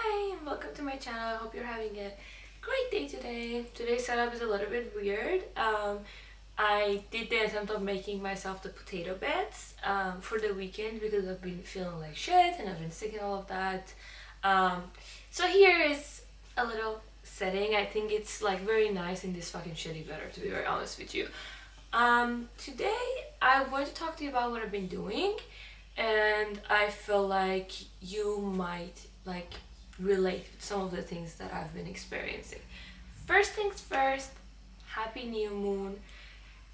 Hi and welcome to my channel. I hope you're having a great day today. Today's setup is a little bit weird. I did the attempt of making myself the potato beds for the weekend because I've been feeling like shit and I've been sick and all of that. So here is a little setting. I think it's like very nice in this fucking shitty weather, to be very honest with you. Today I want to talk to you about what I've been doing, and I feel like you might like relate with some of the things that I've been experiencing. First things first, happy new moon.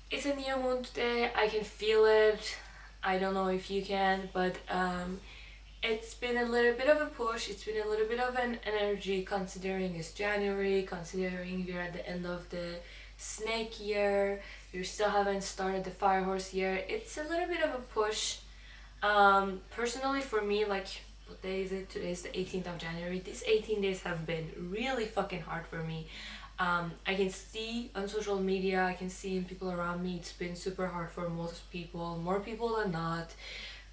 It's a new moon today. I can feel it. I don't know if you can, but it's been a little bit of a push. It's been a little bit of an energy considering it's January, considering we're at the end of the snake year. We still haven't started the fire horse year. It's a little bit of a push. Personally for me, like, what day is it? Today is the 18th of January. These 18 days have been really fucking hard for me. I can see on social media, I can see in people around me, it's been super hard for most people, more people than not,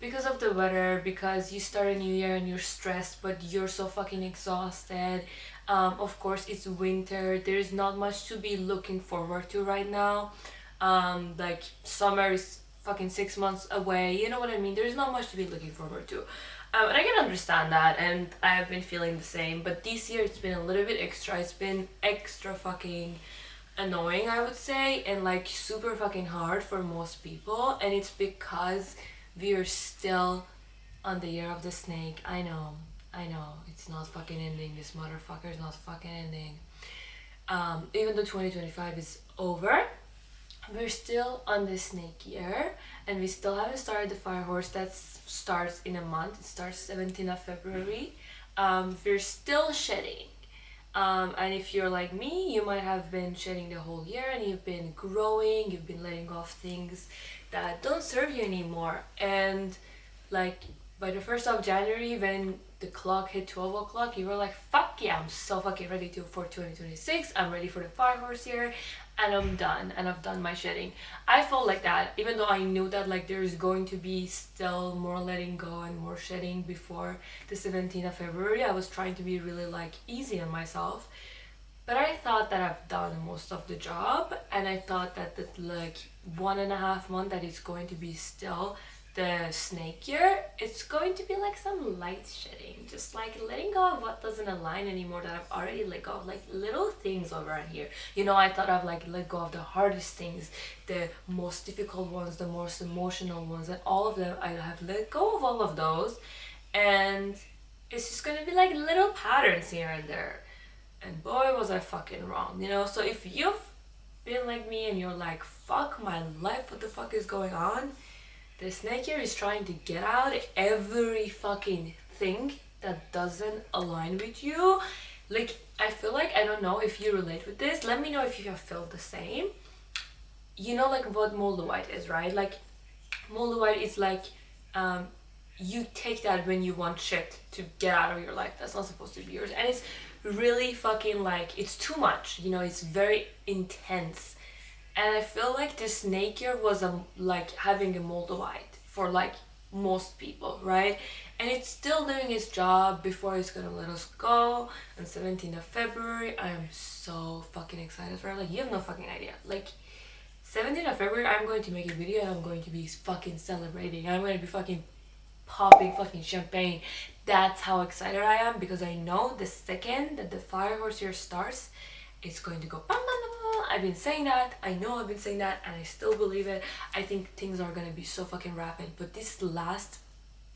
because of the weather, because you start a new year and you're stressed, but you're so fucking exhausted. Of course, it's winter. There's not much to be looking forward to right now. Like, summer is fucking 6 months away. You know what I mean? There's not much to be looking forward to. And I can understand that, and I've been feeling the same. But this year, it's been a little bit extra. It's been extra fucking annoying, I would say, and like super fucking hard for most people. And it's because we are still on the year of the snake. I know. It's not fucking ending. This motherfucker is not fucking ending. Even though 2025 is over, we're still on the snake year, and we still haven't started the fire horse. That starts in a month. It starts 17th of February. We're still shedding. And if you're like me, you might have been shedding the whole year, and you've been growing, you've been letting go of things that don't serve you anymore. And like by the 1st of January, when the clock hit 12 o'clock, you were like, fuck yeah, I'm so fucking ready for 2026. I'm ready for the fire horse year, and I'm done, and I've done my shedding. I felt like that, even though I knew that like there's going to be still more letting go and more shedding before the 17th of February. I was trying to be really like easy on myself. But I thought that I've done most of the job, and I thought that the like 1.5 months that it's going to be still the snake year, it's going to be like some light shedding, just like letting go of what doesn't align anymore, that I've already let go of, like little things over here. You know, I thought I've like let go of the hardest things, the most difficult ones, the most emotional ones, and all of them. I have let go of all of those, and it's just gonna be like little patterns here and there. And boy, was I fucking wrong, you know? So if you've been like me and you're like, fuck my life, what the fuck is going on? The snake here is trying to get out every fucking thing that doesn't align with you. Like, I feel like, I don't know if you relate with this. Let me know if you have felt the same. You know, like what Moldavite is, right? Like, Moldavite is like, you take that when you want shit to get out of your life. That's not supposed to be yours. And it's really fucking like, it's too much. You know, it's very intense. And I feel like the snake year was like having a Moldavite for like most people, right? And it's still doing its job before it's gonna let us go on 17th of February. I am so fucking excited for it. Like, you have no fucking idea. Like, 17th of February, I'm going to make a video and I'm going to be fucking celebrating. I'm going to be fucking popping fucking champagne. That's how excited I am, because I know the second that the fire horse year starts, it's going to go bam, bam, bam. I've been saying that, I know I've been saying that, and I still believe it. I think things are gonna be so fucking rapid, but this last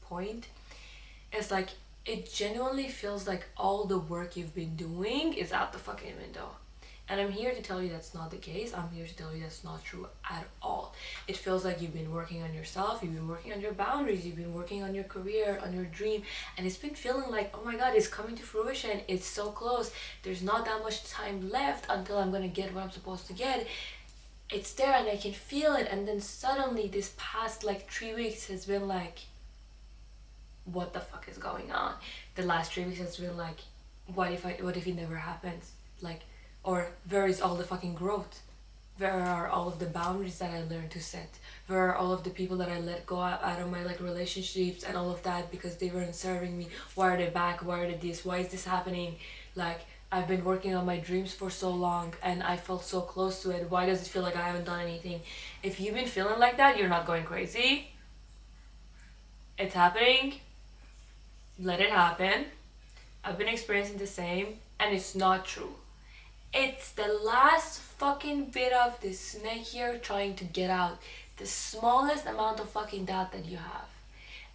point is like, it genuinely feels like all the work you've been doing is out the fucking window. And I'm here to tell you that's not the case. I'm here to tell you that's not true at all. It feels like you've been working on yourself, you've been working on your boundaries, you've been working on your career, on your dream, and it's been feeling like, oh my god, it's coming to fruition, it's so close, there's not that much time left until I'm gonna get what I'm supposed to get. It's there and I can feel it, and then suddenly this past like 3 weeks has been like, what the fuck is going on? The last 3 weeks has been like, what if it never happens? Like, or where is all the fucking growth? Where are all of the boundaries that I learned to set? Where are all of the people that I let go out of my like relationships and all of that because they weren't serving me? Why are they back? Why are they this? Why is this happening? Like, I've been working on my dreams for so long and I felt so close to it. Why does it feel like I haven't done anything? If you've been feeling like that, you're not going crazy. It's happening. Let it happen. I've been experiencing the same, and it's not true. It's the last fucking bit of this snake here trying to get out. The smallest amount of fucking doubt that you have.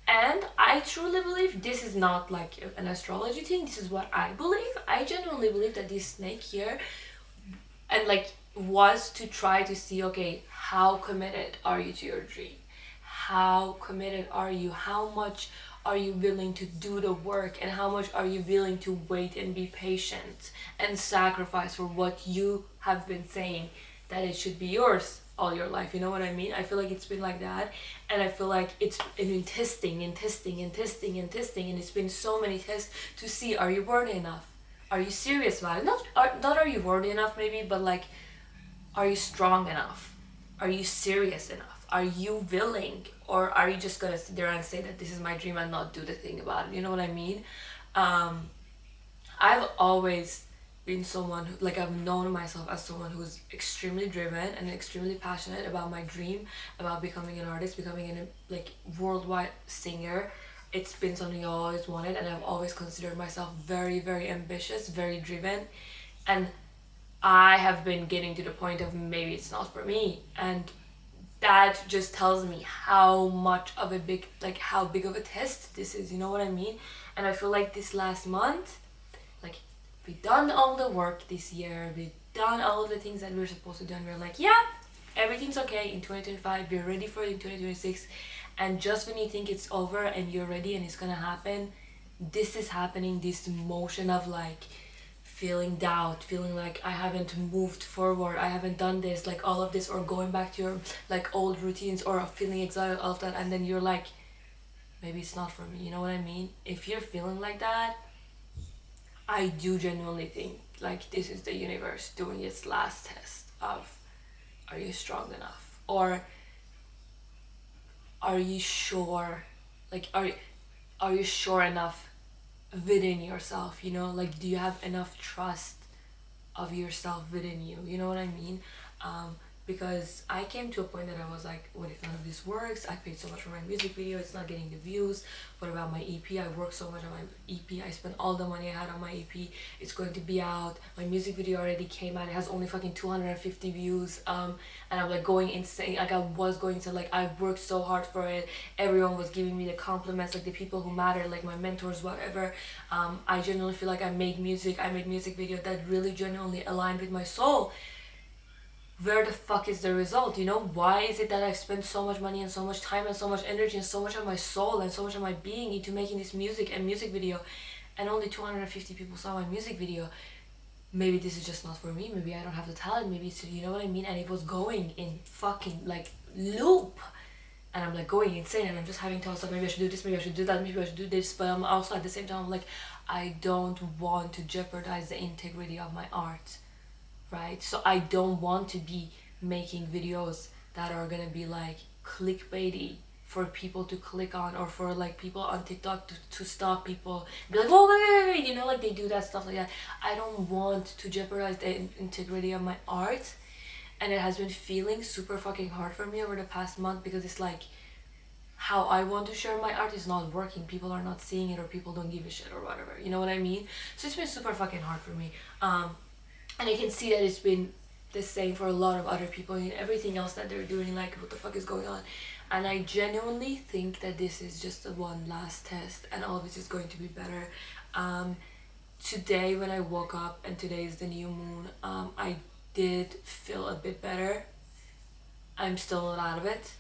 And I truly believe this is not like an astrology thing. This is what I believe. I genuinely believe that this snake here and like was to try to see, okay, how committed are you to your dream? How committed are you? How much are you willing to do the work, and how much are you willing to wait and be patient and sacrifice for what you have been saying that it should be yours all your life? You know what I mean? I feel like it's been like that, and I feel like it's been testing and testing and testing and testing, and it's been so many tests to see, are you worthy enough? Are you serious about it? Not are you worthy enough maybe, but like, are you strong enough? Are you serious enough? Are you willing? Or are you just gonna sit there and say that this is my dream and not do the thing about it? You know what I mean? I've always been someone who, like, I've known myself as someone who's extremely driven and extremely passionate about my dream, about becoming an artist, becoming a like worldwide singer. It's been something I always wanted, and I've always considered myself very, very ambitious, very driven, and I have been getting to the point of maybe it's not for me, and that just tells me how much of a big, like how big of a test this is, you know what I mean? And I feel like this last month, like, we done all the work this year, we done all of the things that we were supposed to do, and we're like, yeah, everything's okay in 2025, we're ready for it in 2026, and just when you think it's over and you're ready and it's gonna happen, this is happening, this motion of like feeling doubt, feeling like I haven't moved forward, I haven't done this, like all of this, or going back to your like old routines, or feeling excited, all of that, and then you're like, maybe it's not for me, you know what I mean? If you're feeling like that, I do genuinely think like this is the universe doing its last test of, are you strong enough? Or are you sure, like are you sure enough within yourself, you know? Like, do you have enough trust of yourself within you, you know what I mean? Because I came to a point that I was like, what if none of this works? I paid so much for my music video, it's not getting the views. What about my EP? I worked so much on my EP, I spent all the money I had on my EP. It's going to be out, my music video already came out, it has only fucking 250 views, and I'm like going insane. Like, I was going to, like, I worked so hard for it, everyone was giving me the compliments, like the people who matter, like my mentors, whatever. I genuinely feel like I made music video that really genuinely aligned with my soul. Where the fuck is the result? You know, why is it that I've spent so much money and so much time and so much energy and so much of my soul and so much of my being into making this music and music video, and only 250 people saw my music video? Maybe this is just not for me, maybe I don't have the talent, maybe it's, you know what I mean? And it was going in fucking like loop, and I'm like going insane, and I'm just having thoughts like, maybe I should do this, maybe I should do that, maybe I should do this, but I'm also at the same time I'm like, I don't want to jeopardize the integrity of my art, right? So I don't want to be making videos that are gonna be like clickbaity for people to click on, or for like people on TikTok to stop people, be like, oh wait, you know, like they do that stuff like that. I don't want to jeopardize the integrity of my art, and it has been feeling super fucking hard for me over the past month, because it's like, how I want to share my art is not working, people are not seeing it, or people don't give a shit or whatever, you know what I mean? So it's been super fucking hard for me, and I can see that it's been the same for a lot of other people in everything else that they're doing, like what the fuck is going on. And I genuinely think that this is just the one last test, and all of this is going to be better. Today when I woke up, and today is the new moon, I did feel a bit better. I'm still not out of it,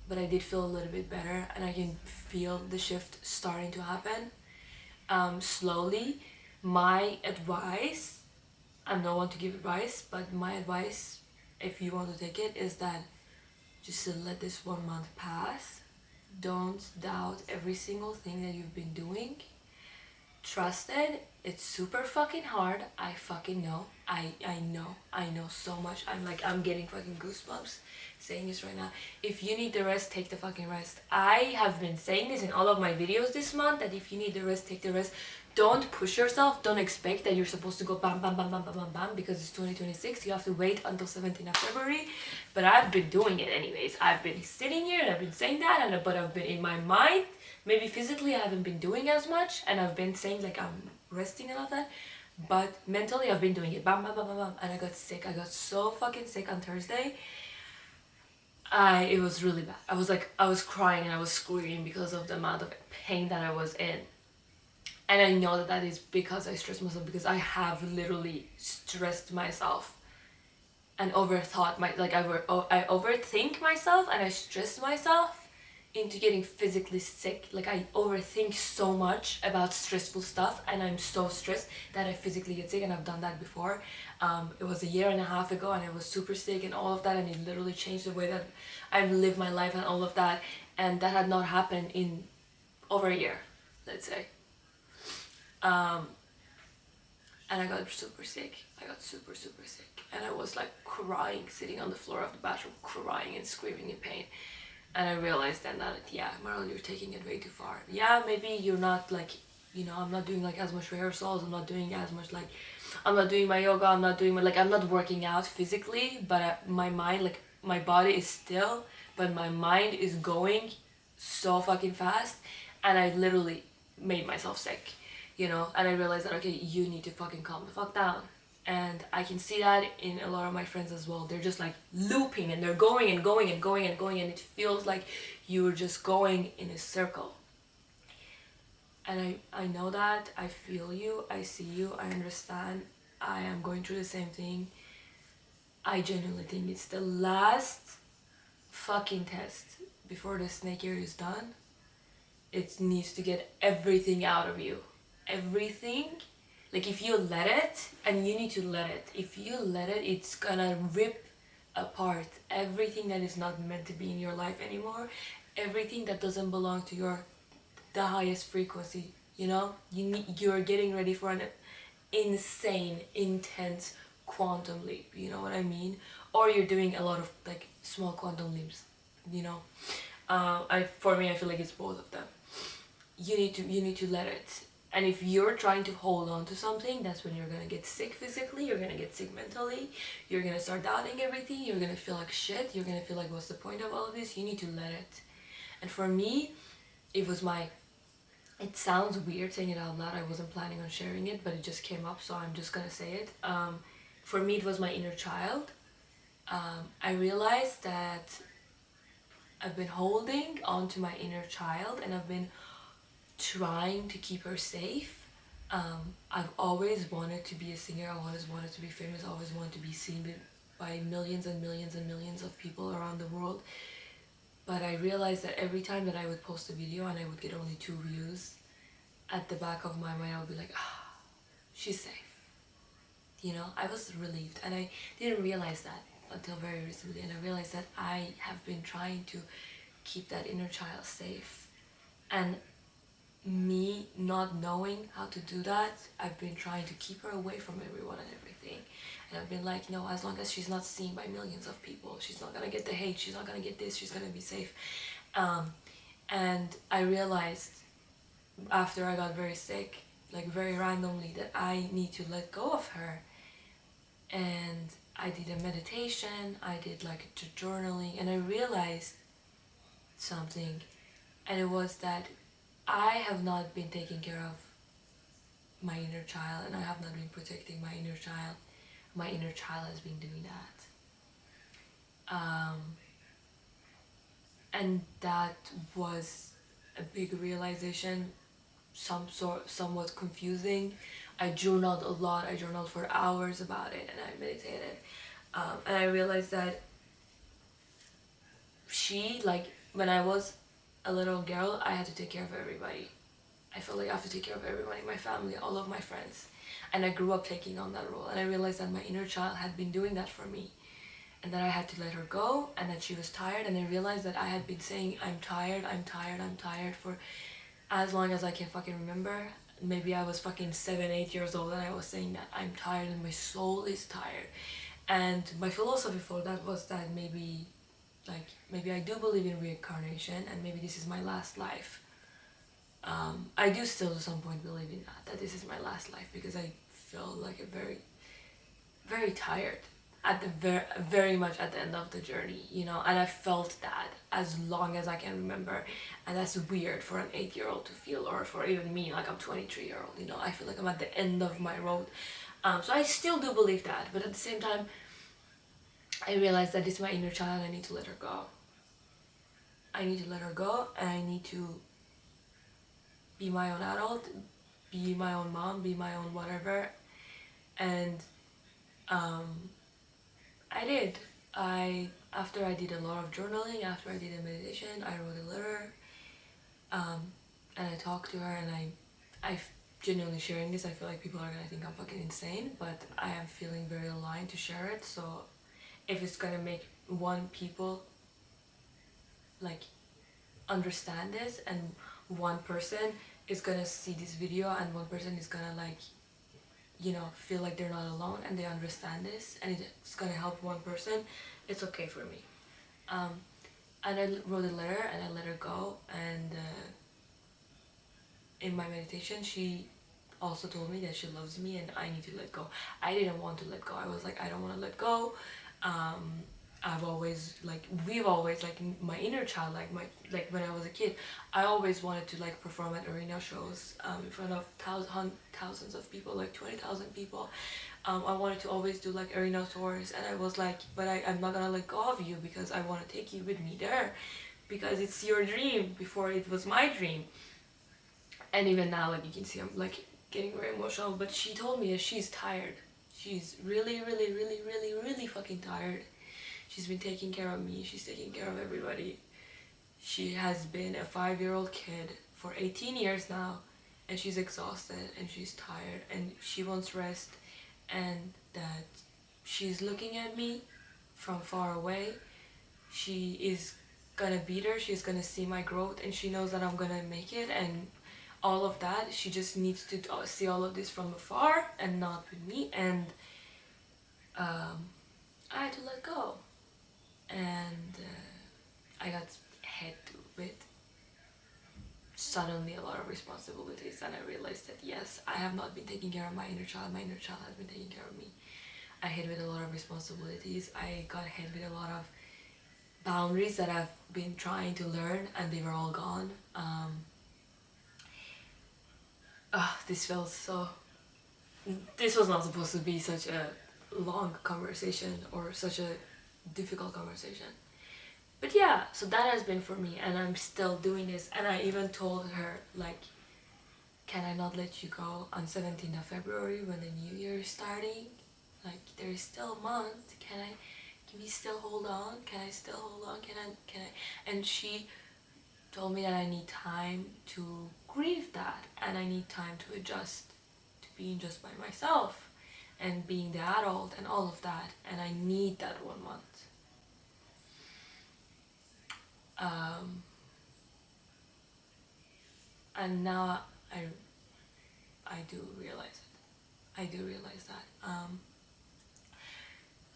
but I did feel a little bit better, and I can feel the shift starting to happen slowly. My advice, I'm no one to give advice, but my advice, if you want to take it, is that just to let this 1 month pass. Don't doubt every single thing that you've been doing. trust it. It's super fucking hard. I fucking know. I know so much. I'm getting fucking goosebumps saying this right now. If you need the rest, take the fucking rest. I have been saying this in all of my videos this month, that if you need the rest, take the rest. Don't push yourself. Don't expect that you're supposed to go bam bam bam bam bam bam bam, because it's 2026. You have to wait until 17th of February. But I've been doing it anyways. I've been sitting here and I've been saying that, but I've been in my mind. Maybe physically I haven't been doing as much, and I've been saying like I'm resting and all that, but mentally I've been doing it bam bam bam bam bam, and I got sick. I got so fucking sick on Thursday. It was really bad. I was crying and I was screaming because of the amount of pain that I was in. And I know that is because I stressed myself, because I have literally stressed myself and overthought I overthink myself, and I stress myself into getting physically sick. Like, I overthink so much about stressful stuff, and I'm so stressed that I physically get sick, and I've done that before. It was a year and a half ago, and I was super sick and all of that, and it literally changed the way that I live my life and all of that, and that had not happened in over a year, let's say. And I got super sick. I got super sick, and I was like crying, sitting on the floor of the bathroom, crying and screaming in pain. And I realized then that, yeah, Marilyn, you're taking it way too far. Yeah, maybe you're not like, I'm not doing like as much rehearsals, I'm not doing as much like, I'm not doing my yoga, I'm not working out physically, but my mind, like my body is still, but my mind is going so fucking fast, and I literally made myself sick, and I realized that, okay, you need to fucking calm the fuck down. And I can see that in a lot of my friends as well. They're just like looping, and they're going and going and going and going, and it feels like you're just going in a circle. And I know that, I feel you, I see you, I understand. I am going through the same thing. I genuinely think it's the last fucking test before the snake year is done. It needs to get everything out of you. Everything. Like, if you let it, and you need to let it, if you let it, it's gonna rip apart everything that is not meant to be in your life anymore, everything that doesn't belong to the highest frequency, you're getting ready for an insane, intense quantum leap, you know what I mean? Or you're doing a lot of like small quantum leaps, for me, I feel like it's both of them. You need to let it. And if you're trying to hold on to something, that's when you're gonna get sick physically, you're gonna get sick mentally, you're gonna start doubting everything, you're gonna feel like shit, you're gonna feel like, what's the point of all of this? You need to let it. And for me, it sounds weird saying it out loud, I wasn't planning on sharing it, but it just came up, so I'm just gonna say it. For me, it was my inner child. I realized that I've been holding on to my inner child, and I've been trying to keep her safe. I've always wanted to be a singer, I always wanted to be famous, I always wanted to be seen by millions and millions and millions of people around the world. But I realized that every time that I would post a video and I would get only 2 views, at the back of my mind I would be like, she's safe. I was relieved, and I didn't realize that until very recently, and I realized that I have been trying to keep that inner child safe. And me not knowing how to do that, I've been trying to keep her away from everyone and everything. And I've been like, no, as long as she's not seen by millions of people, she's not gonna get the hate, she's not gonna get this, she's gonna be safe. And I realized after I got very sick, like very randomly, that I need to let go of her. And I did a meditation, I did like journaling, and I realized something, and it was that I have not been taking care of my inner child, and I have not been protecting my inner child. My inner child has been doing that. And that was a big realization, somewhat confusing. I journaled a lot, I journaled for hours about it, and I meditated. And I realized that when I was a little girl, I had to take care of everybody. I felt like I have to take care of everybody, my family, all of my friends. And I grew up taking on that role, and I realized that my inner child had been doing that for me, and that I had to let her go, and that she was tired. And I realized that I had been saying, I'm tired, I'm tired, I'm tired for as long as I can fucking remember. maybe I was fucking 7, 8 years old and I was saying that I'm tired and my soul is tired. And my philosophy for that was that maybe I do believe in reincarnation and maybe this is my last life. I do still at some point believe in that this is my last life, because I feel like a very, very tired at the very much at the end of the journey, you know, and I felt that as long as I can remember, and that's weird for an 8-year-old to feel, or for even me, like I'm 23-year-old, you know, I feel like I'm at the end of my road. So I still do believe that, but at the same time, I realize that it's my inner child. I need to let her go. I need to let her go, and I need to be my own adult, be my own mom, be my own whatever. And I did. After I did a lot of journaling, after I did a meditation, I wrote a letter, and I talked to her, and I genuinely sharing this. I feel like people are gonna think I'm fucking insane, but I am feeling very aligned to share it. So if it's gonna make one people like understand this, and one person is gonna see this video, and one person is gonna like, you know, feel like they're not alone and they understand this, and it's gonna help one person, it's okay for me. And I wrote a letter and I let her go, and in my meditation she also told me that she loves me and I need to let go. I didn't want to let go. I was like, I don't want to let go. I've always we've always my inner child, like when I was a kid, I always wanted to like perform at arena shows in front of thousands of people, like 20,000 people. I wanted to always do like arena tours, and I was like, but I'm not gonna let go of you, because I want to take you with me there, because it's your dream before it was my dream. And even now, like you can see, I'm like getting very emotional. But she told me that she's tired. She's really, really, really, really, really fucking tired. She's been taking care of me. She's taking care of everybody. She has been a 5-year-old kid for 18 years now, and she's exhausted and she's tired and she wants rest, and that she's looking at me from far away. She is gonna be there. She's gonna see my growth, and she knows that I'm gonna make it, and all of that. She just needs to see all of this from afar and not with me. And I had to let go, and I got hit with suddenly a lot of responsibilities, and I realized that yes, I have not been taking care of my inner child has been taking care of me. I hit with a lot of responsibilities. I got hit with a lot of boundaries that I've been trying to learn, and they were all gone. This was not supposed to be such a long conversation or such a difficult conversation. But yeah, so that has been for me, and I'm still doing this. And I even told her, like, can I not let you go on 17th of February when the new year is starting? Like, there is still a month. Can we still hold on? Can I still hold on? Can I? And she told me that I need time to grieve that, and I need time to adjust to being just by myself and being the adult and all of that, and I need that 1 month. And now I do realize it. I do realize that.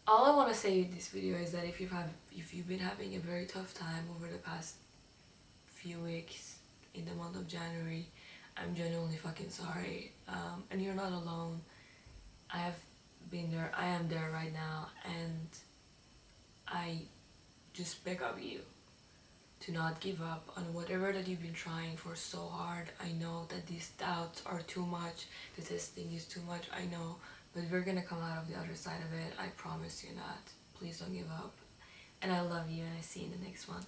All I want to say in this video is that if you've been having a very tough time over the past few weeks in the month of January, I'm genuinely fucking sorry. And you're not alone. I have been there. I am there right now, and I just beg of you to not give up on whatever that you've been trying for so hard. I know that these doubts are too much, the testing is too much, I know, but we're gonna come out of the other side of it. I promise you that. Please don't give up. And I love you, and I see you in the next one.